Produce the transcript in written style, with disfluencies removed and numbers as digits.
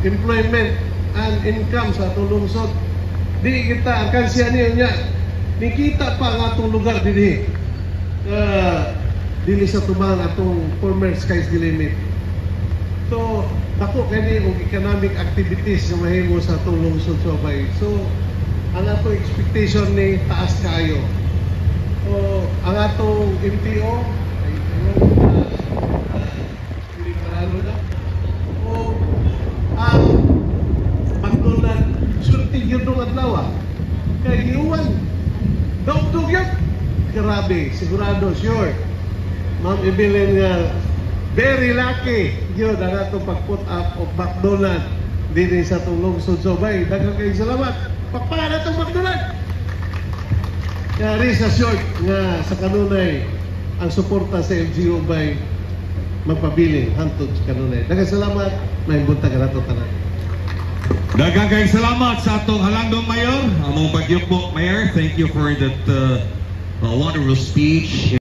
employment and income sa atong lungsod. Di kita akan siya niya nikita pa ang atong lugar dinhi. Dili sa tumang atong former sky's the limit. So, dako kani og economic activities na mahimo sa atong lungsod Subay. So, ang atong expectation ni taas kayo. So, ang atong MTO ay ang pagtunan sulti yun nung adlaw kay giuwan dog yun grabe, sigurado, sure Ma'am Evelyn nga very lucky yun ang atong pag-put up of McDonald's din sa itong lungsod Subay. Daghang kayong salamat, pakpakan itong McDonald's kaya rin sa short nga sa kanunay ang suporta sa LGU by magpabiling hantod sa kanunay. Daghang salamat, nahimbunta ka na ito tanan. Daghang kayong salamat sa atong halangdong mayor. Among pagyupo, Mayor, thank you for that wonderful speech.